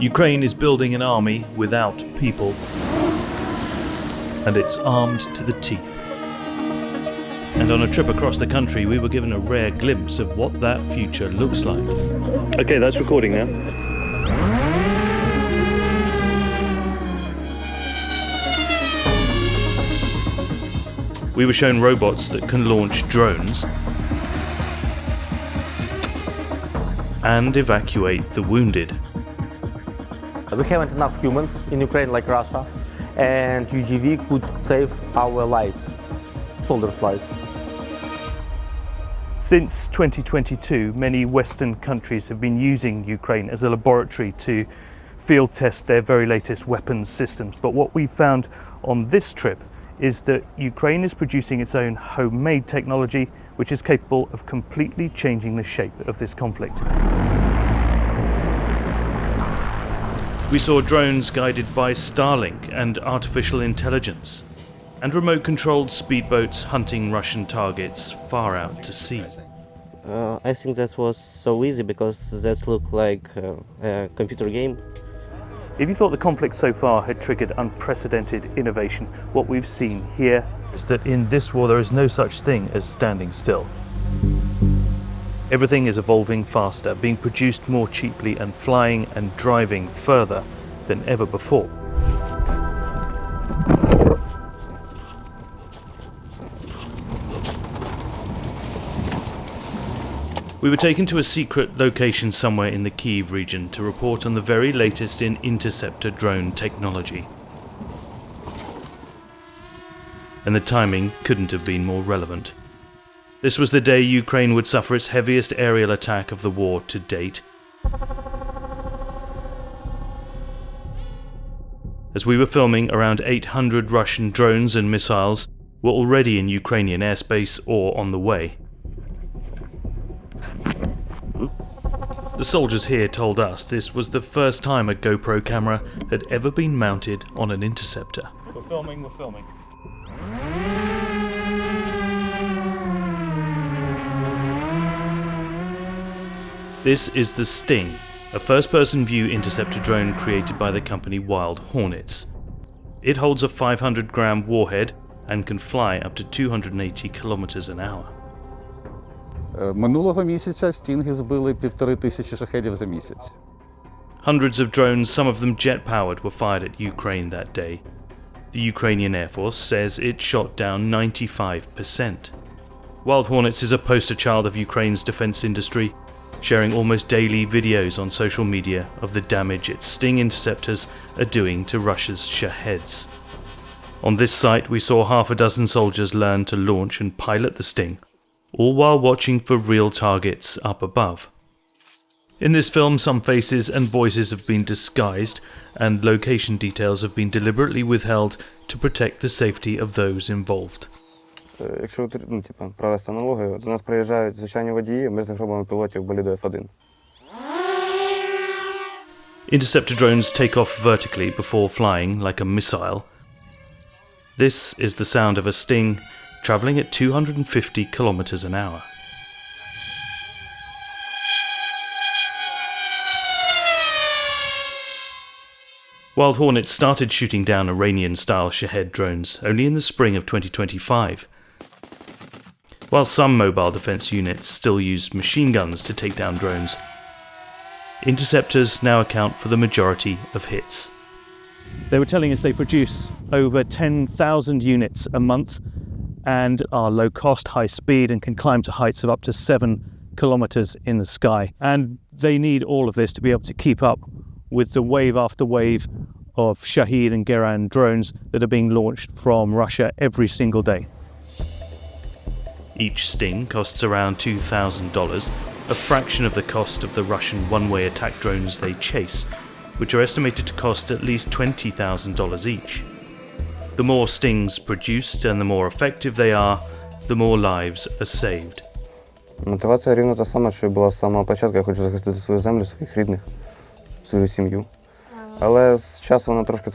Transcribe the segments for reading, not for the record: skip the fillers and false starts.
Ukraine is building an army without people, and it's armed to the teeth. And on a trip across the country, we were given a rare glimpse of what that future looks like. Okay, that's recording now. We were shown robots that can launch drones and evacuate the wounded. We haven't enough humans in Ukraine like Russia, and UGV could save our lives, soldiers' lives. Since 2022, many Western countries have been using Ukraine as a laboratory to field test their very latest weapons systems. But what we found on this trip is that Ukraine is producing its own homemade technology, which is capable of completely changing the shape of this conflict. We saw drones guided by Starlink and artificial intelligence, and remote-controlled speedboats hunting Russian targets far out to sea. I think that was so easy because that looked like a computer game. If you thought the conflict so far had triggered unprecedented innovation, what we've seen here is that in this war there is no such thing as standing still. Everything is evolving faster, being produced more cheaply and flying and driving further than ever before. We were taken to a secret location somewhere in the Kyiv region to report on the very latest in interceptor drone technology. And the timing couldn't have been more relevant. This was the day Ukraine would suffer its heaviest aerial attack of the war to date. As we were filming, around 800 Russian drones and missiles were already in Ukrainian airspace or on the way. The soldiers here told us this was the first time a GoPro camera had ever been mounted on an interceptor. We're filming. This is the Sting, a first-person view interceptor drone created by the company Wild Hornets. It holds a 500-gram warhead and can fly up to 280 kilometers an hour. Минулого місяця стінги збили 1500 шахедів за місяць. Hundreds of drones, some of them jet-powered, were fired at Ukraine that day. The Ukrainian Air Force says it shot down 95%. Wild Hornets is a poster child of Ukraine's defense industry, sharing almost daily videos on social media of the damage its Sting interceptors are doing to Russia's Shaheds. On this site, we saw half a dozen soldiers learn to launch and pilot the Sting, all while watching for real targets up above. In this film, some faces and voices have been disguised, and location details have been deliberately withheld to protect the safety of those involved. Якщо провести аналогію, до нас приїжджають звичайні водії, ми з них робимо пілотів боліду F1. Interceptor drones take off vertically before flying like a missile. This is the sound of a Sting travelling at 250 kilometers an hour. Wild Hornets started shooting down Iranian-style Shahed drones only in the spring of 2025. While some mobile defense units still use machine guns to take down drones, interceptors now account for the majority of hits. They were telling us they produce over 10,000 units a month and are low cost, high speed, and can climb to heights of up to 7 kilometers in the sky. And they need all of this to be able to keep up with the wave after wave of Shahed and Geran drones that are being launched from Russia every single day. Each Sting costs around $2,000, a fraction of the cost of the Russian one-way attack drones they chase, which are estimated to cost at least $20,000 each. The more Stings produced and the more effective they are, the more lives are saved. Мотивація рівно та сама, що і була з самого початку. Я хочу захистити свою землю, своїх рідних, свою сім'ю. Але з часу вона трошки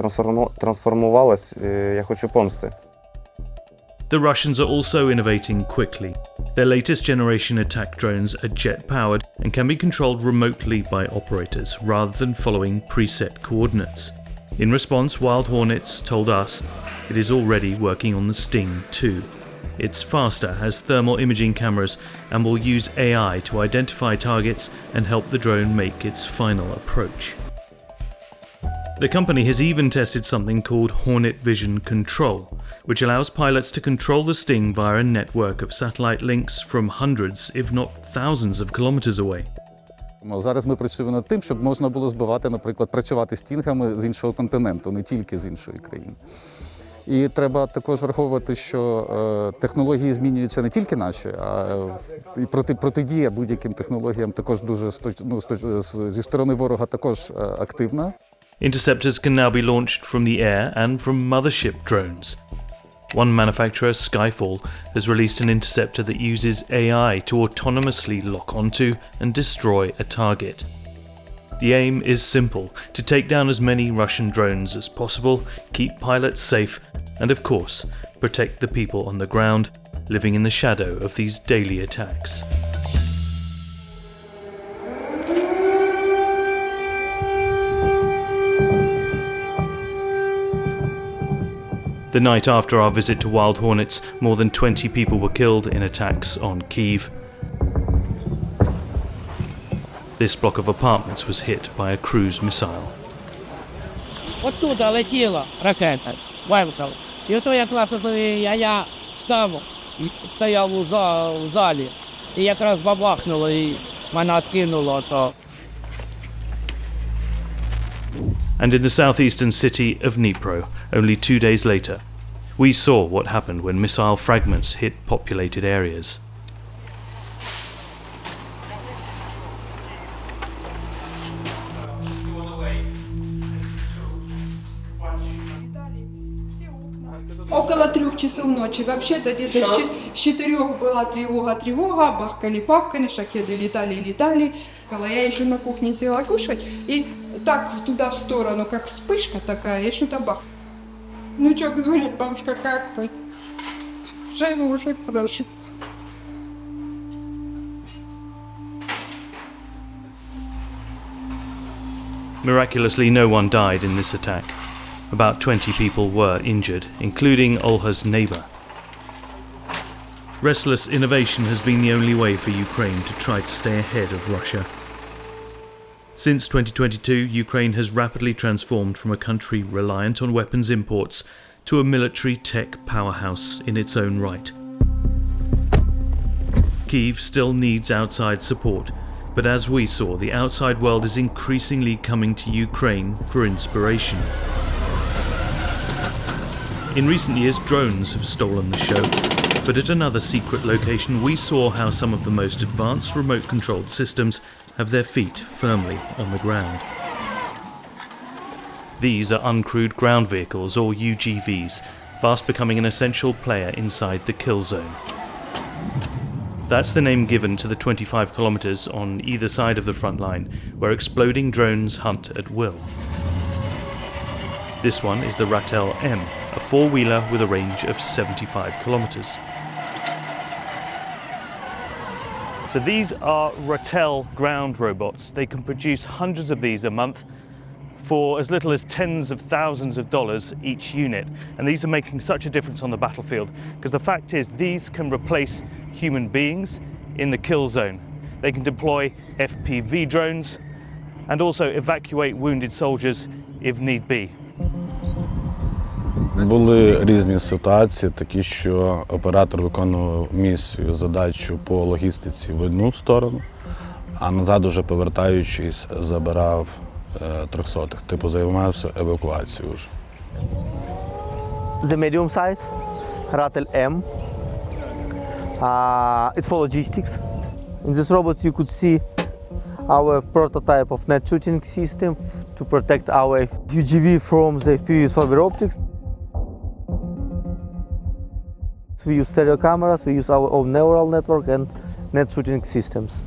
трансформувалась, і я хочу помсти. The Russians are also innovating quickly. Their latest generation attack drones are jet-powered and can be controlled remotely by operators rather than following preset coordinates. In response, Wild Hornets told us it is already working on the Sting 2. It's faster, has thermal imaging cameras, and will use AI to identify targets and help the drone make its final approach. The company has even tested something called Hornet Vision Control, which allows pilots to control the Sting via a network of satellite links from hundreds, if not thousands of kilometers away. Зараз ми працюємо над тим, щоб можна було збивати, наприклад, працювати стінгами з іншого континенту, не тільки з іншої країни. І треба також враховувати, що технології змінюються не тільки наші, а і протидія будь-яким технологіям також дуже зі сторони ворога також активна. Interceptors can now be launched from the air and from mothership drones. One manufacturer, Skyfall, has released an interceptor that uses AI to autonomously lock onto and destroy a target. The aim is simple: to take down as many Russian drones as possible, keep pilots safe, and of course, protect the people on the ground living in the shadow of these daily attacks. The night after our visit to Wild Hornets, more than 20 people were killed in attacks on Kyiv. This block of apartments was hit by a cruise missile. Оттуда летіла ракета, вимкнула. І ото якраз я став, стояв у залі, і якраз бабахнуло, і мене відкинуло. And in the southeastern city of Dnipro, only 2 days later, we saw what happened when missile fragments hit populated areas. Около 3 часов ночи. Вообще-то где-то с 4 была тревога, бахкали, шахеды летали. Я еще на кухне села кушать, и так туда в сторону, как вспышка такая, и что-то бах. Ну что, говорит бабушка, как вы? Уже просит. Miraculously, no one died in this attack. About 20 people were injured, including Olha's neighbour. Restless innovation has been the only way for Ukraine to try to stay ahead of Russia. Since 2022, Ukraine has rapidly transformed from a country reliant on weapons imports to a military tech powerhouse in its own right. Kyiv still needs outside support, but as we saw, the outside world is increasingly coming to Ukraine for inspiration. In recent years, drones have stolen the show, but at another secret location we saw how some of the most advanced remote-controlled systems have their feet firmly on the ground. These are uncrewed ground vehicles, or UGVs, fast becoming an essential player inside the kill zone. That's the name given to the 25 kilometers on either side of the front line, where exploding drones hunt at will. This one is the Ratel M, a four-wheeler with a range of 75 kilometers. So these are Ratel ground robots. They can produce hundreds of these a month for as little as tens of thousands of dollars each unit. And these are making such a difference on the battlefield, because the fact is these can replace human beings in the kill zone. They can deploy FPV drones and also evacuate wounded soldiers if need be. Були різні ситуації, такі, що оператор виконував місію, задачу по логістиці в одну сторону, а назад, уже повертаючись, забирав трьохсотих, типу займався евакуацією вже. The medium size, Ratel M. It's for logistics. In this robot you could see our prototype of net shooting system to protect our UGV from the FPV fiber optics. We use stereo cameras, we use our own neural network and net shooting systems.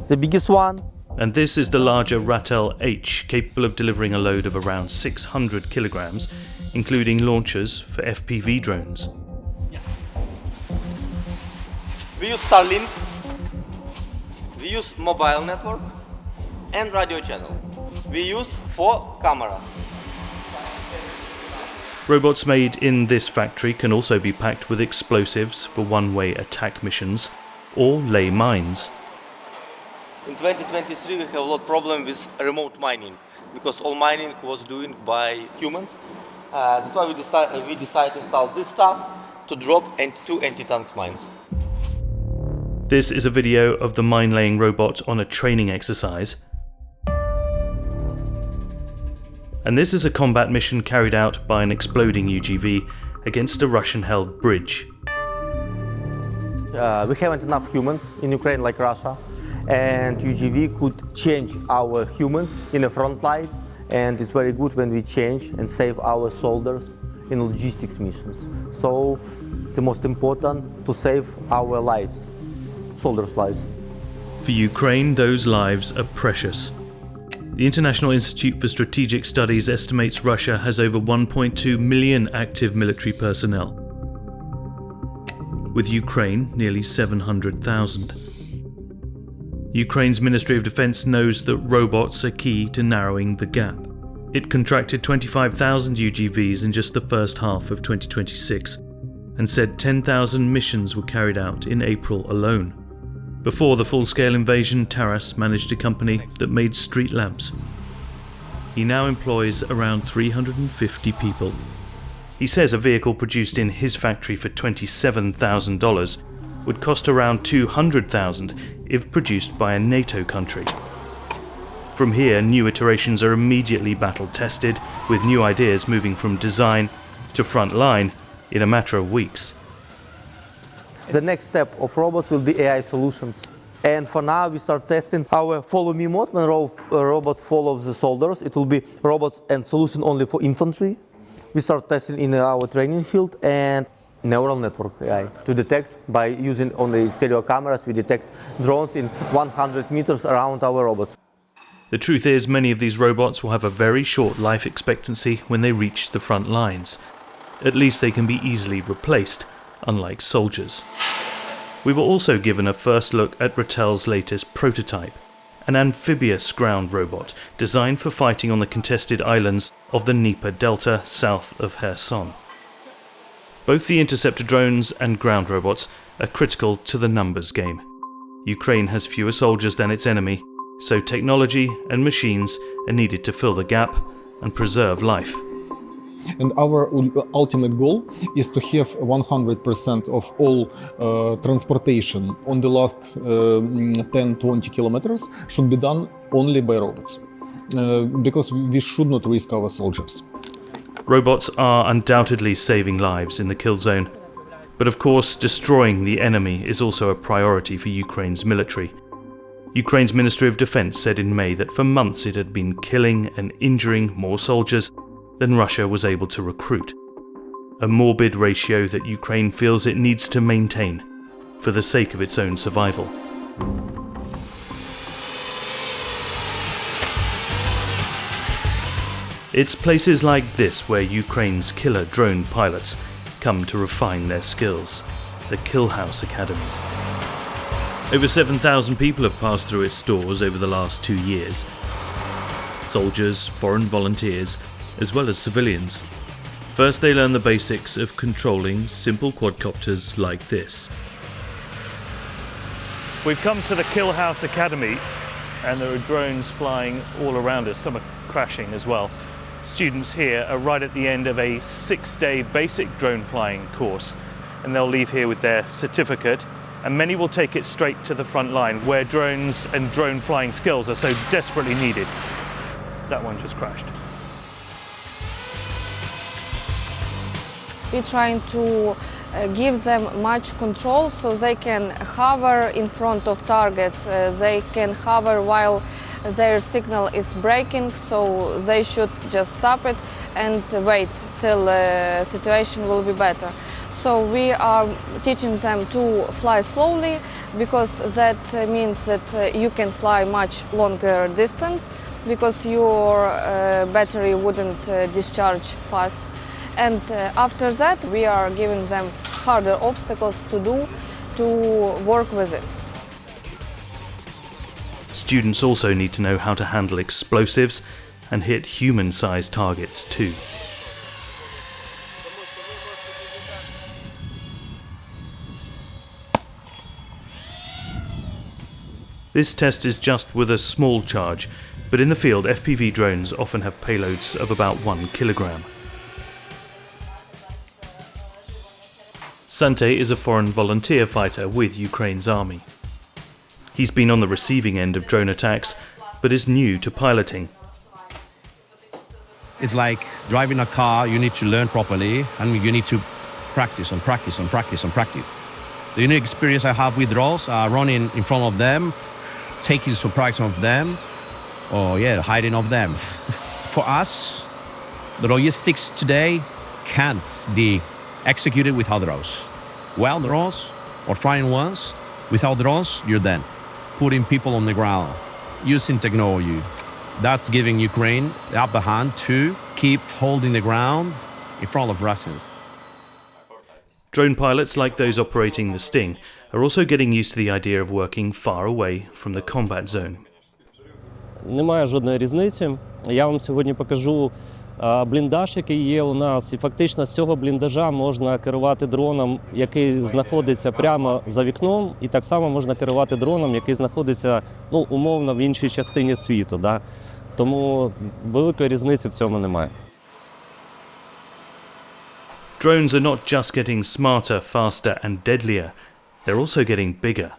The biggest one. And this is the larger Ratel H, capable of delivering a load of around 600 kilograms, including launchers for FPV drones. We use Starlink, we use mobile network and radio channel. We use 4 cameras. Robots made in this factory can also be packed with explosives for one-way attack missions or lay mines. In 2023 we have a lot of problem with remote mining because all mining was doing by humans. That's why we decided to install this stuff to drop 2 anti-tank mines. This is a video of the mine-laying robot on a training exercise. And this is a combat mission carried out by an exploding UGV against a Russian-held bridge. We haven't enough humans in Ukraine like Russia, and UGV could change our humans in the front line, and it's very good when we change and save our soldiers in logistics missions. So it's the most important to save our lives, soldiers' lives. For Ukraine, those lives are precious. The International Institute for Strategic Studies estimates Russia has over 1.2 million active military personnel, with Ukraine nearly 700,000. Ukraine's Ministry of Defense knows that robots are key to narrowing the gap. It contracted 25,000 UGVs in just the first half of 2026 and said 10,000 missions were carried out in April alone. Before the full-scale invasion, Taras managed a company that made street lamps. He now employs around 350 people. He says a vehicle produced in his factory for $27,000 would cost around $200,000 if produced by a NATO country. From here, new iterations are immediately battle-tested, with new ideas moving from design to front line in a matter of weeks. The next step of robots will be AI solutions. And for now, we start testing our follow me mode. When a robot follows the soldiers, it will be robots and solution only for infantry. We start testing in our training field and neural network AI to detect by using only stereo cameras. We detect drones in 100 meters around our robots. The truth is, many of these robots will have a very short life expectancy when they reach the front lines. At least they can be easily replaced, unlike soldiers. We were also given a first look at Rattel's latest prototype, an amphibious ground robot designed for fighting on the contested islands of the Dnieper Delta south of Kherson. Both the interceptor drones and ground robots are critical to the numbers game. Ukraine has fewer soldiers than its enemy, so technology and machines are needed to fill the gap and preserve life. And our ultimate goal is to have 100% of all transportation on the last 10-20 kilometers should be done only by robots, because we should not risk our soldiers. Robots are undoubtedly saving lives in the kill zone, but of course destroying the enemy is also a priority for Ukraine's military. Ukraine's Ministry of Defense said in May that for months it had been killing and injuring more soldiers than Russia was able to recruit. A morbid ratio that Ukraine feels it needs to maintain for the sake of its own survival. It's places like this where Ukraine's killer drone pilots come to refine their skills, the Killhouse Academy. Over 7,000 people have passed through its doors over the last 2 years. Soldiers, foreign volunteers, as well as civilians. First they learn the basics of controlling simple quadcopters like this. We've come to the Killhouse Academy and there are drones flying all around us, some are crashing as well. Students here are right at the end of a 6-day basic drone flying course and they'll leave here with their certificate, and many will take it straight to the front line where drones and drone flying skills are so desperately needed. That one just crashed. We're trying to give them much control so they can hover in front of targets. They can hover while their signal is breaking, so they should just stop it and wait till the situation will be better. So we are teaching them to fly slowly, because that means that you can fly much longer distance, because your battery wouldn't discharge fast. And after that, we are giving them harder obstacles to do, to work with it. Students also need to know how to handle explosives and hit human-sized targets too. This test is just with a small charge, but in the field FPV drones often have payloads of about 1 kilogram. Sante is a foreign volunteer fighter with Ukraine's army. He's been on the receiving end of drone attacks, but is new to piloting. It's like driving a car, you need to learn properly and you need to practice and practice and practice and practice. The unique experience I have with drones are running in front of them, taking surprise of them, or hiding of them. For us, the logistics today can't be executed without drones. Well, drones or flying ones, without drones, you're done. Putting people on the ground, using technology. That's giving Ukraine the upper hand to keep holding the ground in front of Russians. Drone pilots, like those operating the Sting, are also getting used to the idea of working far away from the combat zone. Немає жодної різниці. Я вам сьогодні покажу бліндаж, який є у нас, і фактично з цього бліндажа можна керувати дроном, який знаходиться прямо за вікном, і так само можна керувати дроном, який знаходиться, умовно, в іншій частині світу. Да? Тому великої різниці в цьому немає. Drones are not just getting smarter, faster and deadlier, they're also getting bigger.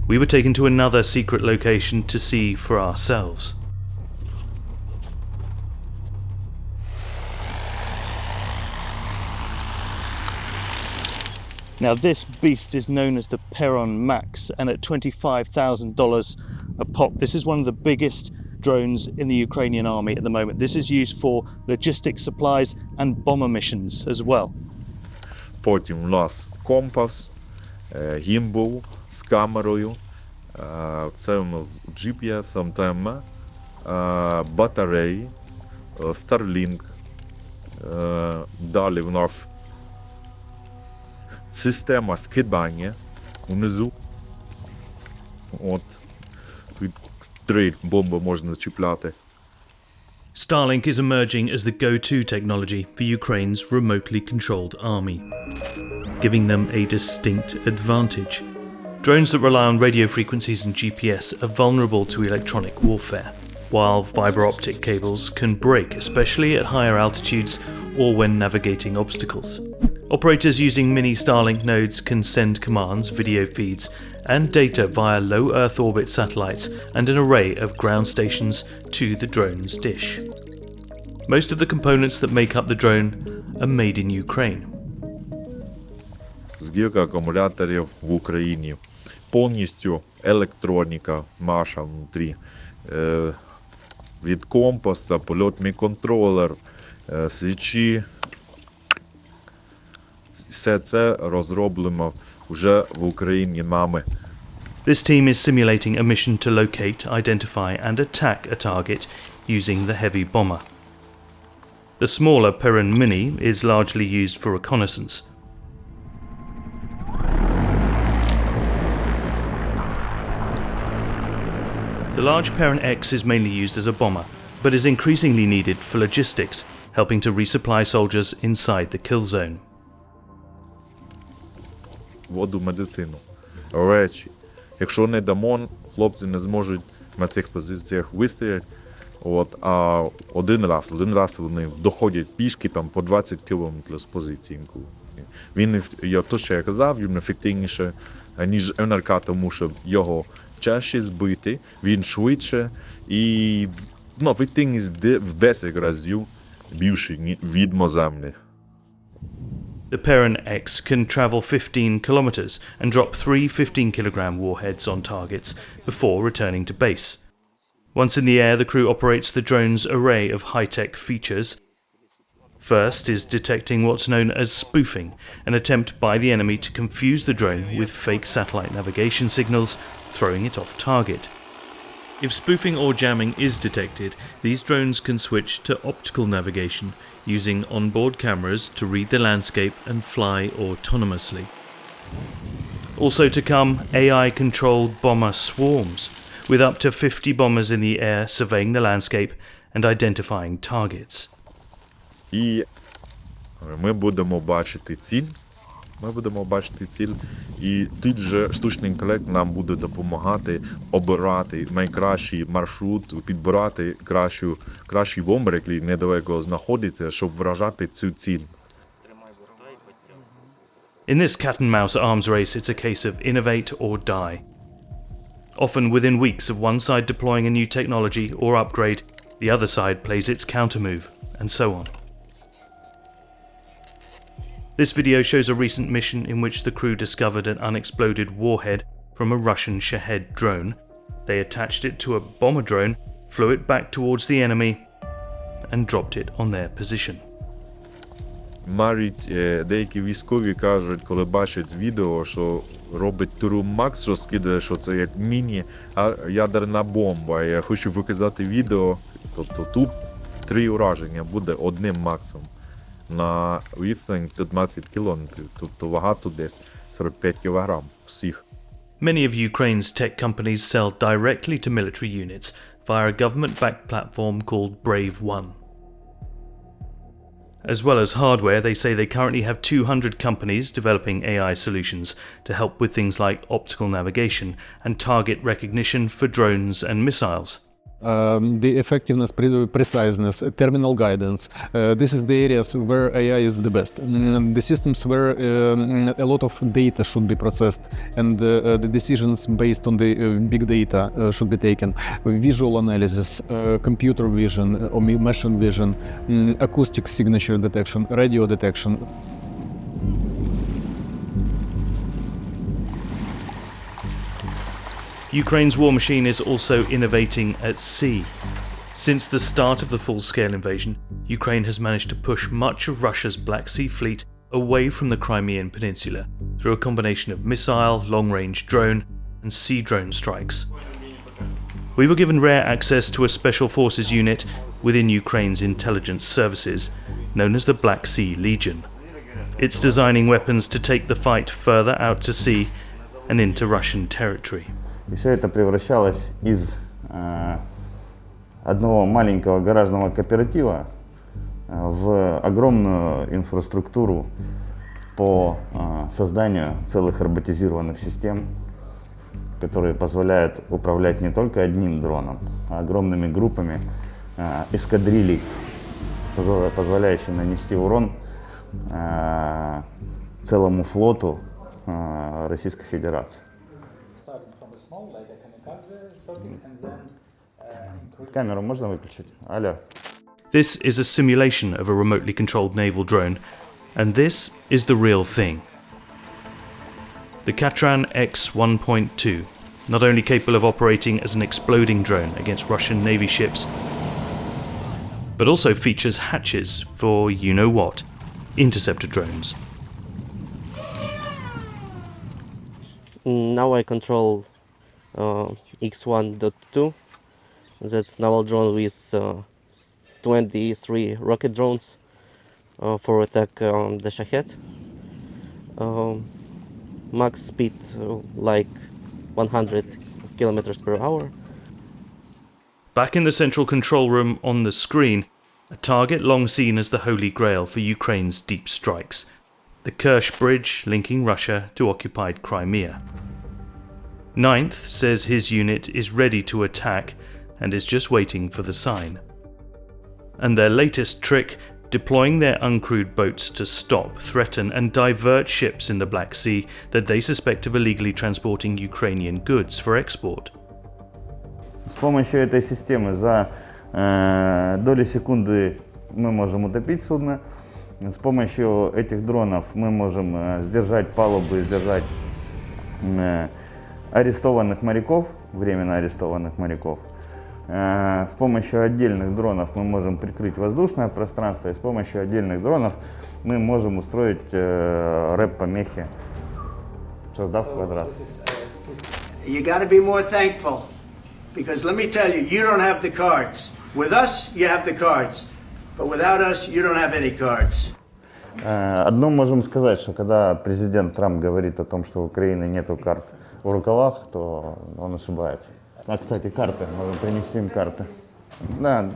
We were taken to another secret location to see for ourselves. Now this beast is known as the Perron Max, and at $25,000 a pop, this is one of the biggest drones in the Ukrainian army at the moment. This is used for logistics supplies and bomber missions as well. Потім у нас компас, гімбл з камерою, це у нас GPS, МТМ, батареї, Starlink, далі в нас система скидання унизу. От, тут 3 бомби можна чіпляти. Starlink is emerging as the go-to technology for Ukraine's remotely controlled army, giving them a distinct advantage. Drones that rely on radio frequencies and GPS are vulnerable to electronic warfare, while fiber optic cables can break, especially at higher altitudes or when navigating obstacles. Operators using mini Starlink nodes can send commands, video feeds, and data via low Earth orbit satellites and an array of ground stations to the drone's dish. Most of the components that make up the drone are made in Ukraine. Збірка акумуляторів в Україні. Повністю електроніка наша внутрі. Від компаса, польотний контролер, свічі. Все це розроблено вже в Україні нами. This team is simulating a mission to locate, identify and attack a target using the heavy bomber. The smaller Perron Mini is largely used for reconnaissance. The large Perron X is mainly used as a bomber, but is increasingly needed for logistics, helping to resupply soldiers inside the kill zone. Воду, медицину, речі. Якщо не дамо, хлопці не зможуть на цих позиціях вистояти. А один раз вони доходять пішки там, по 20 кілометрів з позиції. Він, то, що я казав, він ефективніше, ніж НРК, тому що його чаще збити, він швидше і ефективність в 10 разів більше від наземних. The Perron X can travel 15 kilometers and drop 3 15-kilogram warheads on targets before returning to base. Once in the air, the crew operates the drone's array of high-tech features. First is detecting what's known as spoofing, an attempt by the enemy to confuse the drone with fake satellite navigation signals, throwing it off target. If spoofing or jamming is detected, these drones can switch to optical navigation, using onboard cameras to read the landscape and fly autonomously. Also to come, AI-controlled bomber swarms, with up to 50 bombers in the air surveying the landscape and identifying targets. І ми будемо бачити ціль, і тут же штучний інтелект нам буде допомагати обирати найкращий маршрут, підбирати кращий бомбер, який недалеко знаходиться, щоб вражати цю ціль. In this cat-and-mouse arms race, it's a case of innovate or die. Often within weeks of one side deploying a new technology or upgrade, the other side plays its countermove, and so on. This video shows a recent mission in which the crew discovered an unexploded warhead from a Russian Shahed drone. They attached it to a bomber drone, flew it back towards the enemy, and dropped it on their position. Навіть деякі військові кажуть, коли бачать відео, що робить Туру Макс, що скидає, що це як міні-ядерна бомба. Я хочу виказати відео, тобто тут 3 ураження буде одним максом. На rethink до 20 кілометрів, тобто вага тут десь 45 кілограм всіх. Many of Ukraine's tech companies sell directly to military units via a government-backed platform called Brave One. As well as hardware, they say they currently have 200 companies developing AI solutions to help with things like optical navigation and target recognition for drones and missiles. The effectiveness, preciseness, terminal guidance. This is the areas where AI is the best. The systems where a lot of data should be processed and the decisions based on the big data should be taken. Visual analysis, computer vision, or machine vision, acoustic signature detection, radio detection. Ukraine's war machine is also innovating at sea. Since the start of the full-scale invasion, Ukraine has managed to push much of Russia's Black Sea fleet away from the Crimean Peninsula through a combination of missile, long-range drone, and sea drone strikes. We were given rare access to a special forces unit within Ukraine's intelligence services, known as the Black Sea Legion. It's designing weapons to take the fight further out to sea and into Russian territory. И все это превращалось из одного маленького гаражного кооператива в огромную инфраструктуру по созданию целых роботизированных систем, которые позволяют управлять не только одним дроном, а огромными группами эскадрилей, позволяющими нанести урон целому флоту Российской Федерации. Камеру можно выключить? Алло. This is a simulation of a remotely controlled naval drone, and this is the real thing. The Katran X-1.2, not only capable of operating as an exploding drone against Russian Navy ships, but also features hatches for you-know-what, interceptor drones. Now I control X1.2. That's naval drone with 23 rocket drones for attack the Shahed. Max speed like 100 kilometers per hour. Back in the central control room on the screen, a target long seen as the holy grail for Ukraine's deep strikes, the Kerch Bridge linking Russia to occupied Crimea. Ninth says his unit is ready to attack and is just waiting for the sign. And their latest trick, deploying their uncrewed boats to stop, threaten and divert ships in the Black Sea that they suspect of illegally transporting Ukrainian goods for export. С помощью этой системы за доли секунды мы можем утопить судно. С помощью этих дронов мы можем сдержать палубу и сдержать арестованных моряков, временно арестованных моряков. С помощью отдельных дронов мы можем прикрыть воздушное пространство, и с помощью отдельных дронов мы можем устроить рэп-помехи, создав квадрат. You got to be more thankful Because let me tell you, you don't have the cards. With us, you have the cards. But without us, you don't have any cards. Одно можем сказать, что когда президент Трамп говорит о том, что у Украины нету карт в рукавах, то он ошибается. А, кстати, карты. Можем принести им карты. Да.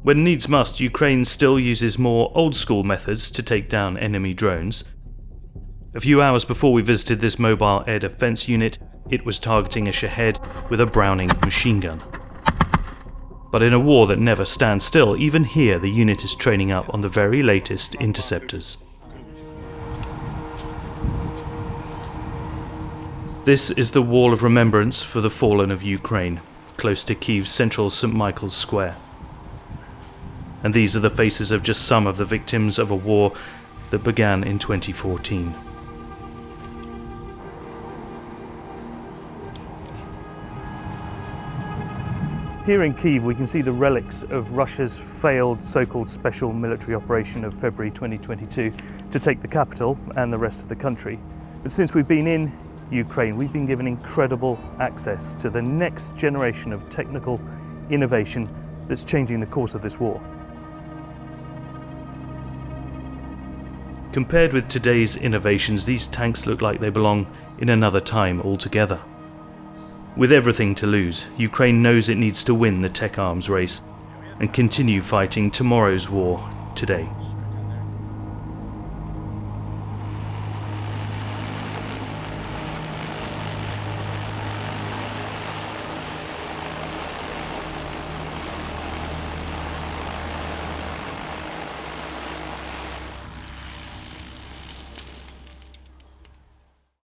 When needs must, Ukraine still uses more old-school methods to take down enemy drones. A few hours before we visited this mobile air defense unit, it was targeting a Shahed with a Browning machine gun. But in a war that never stands still, even here the unit is training up on the very latest interceptors. This is the Wall of Remembrance for the Fallen of Ukraine, close to Kyiv's central St. Michael's Square. And these are the faces of just some of the victims of a war that began in 2014. Here in Kyiv we can see the relics of Russia's failed so-called special military operation of February 2022 to take the capital and the rest of the country. But since we've been in Ukraine, we've been given incredible access to the next generation of technical innovation that's changing the course of this war. Compared with today's innovations, these tanks look like they belong in another time altogether. With everything to lose, Ukraine knows it needs to win the tech arms race and continue fighting tomorrow's war today.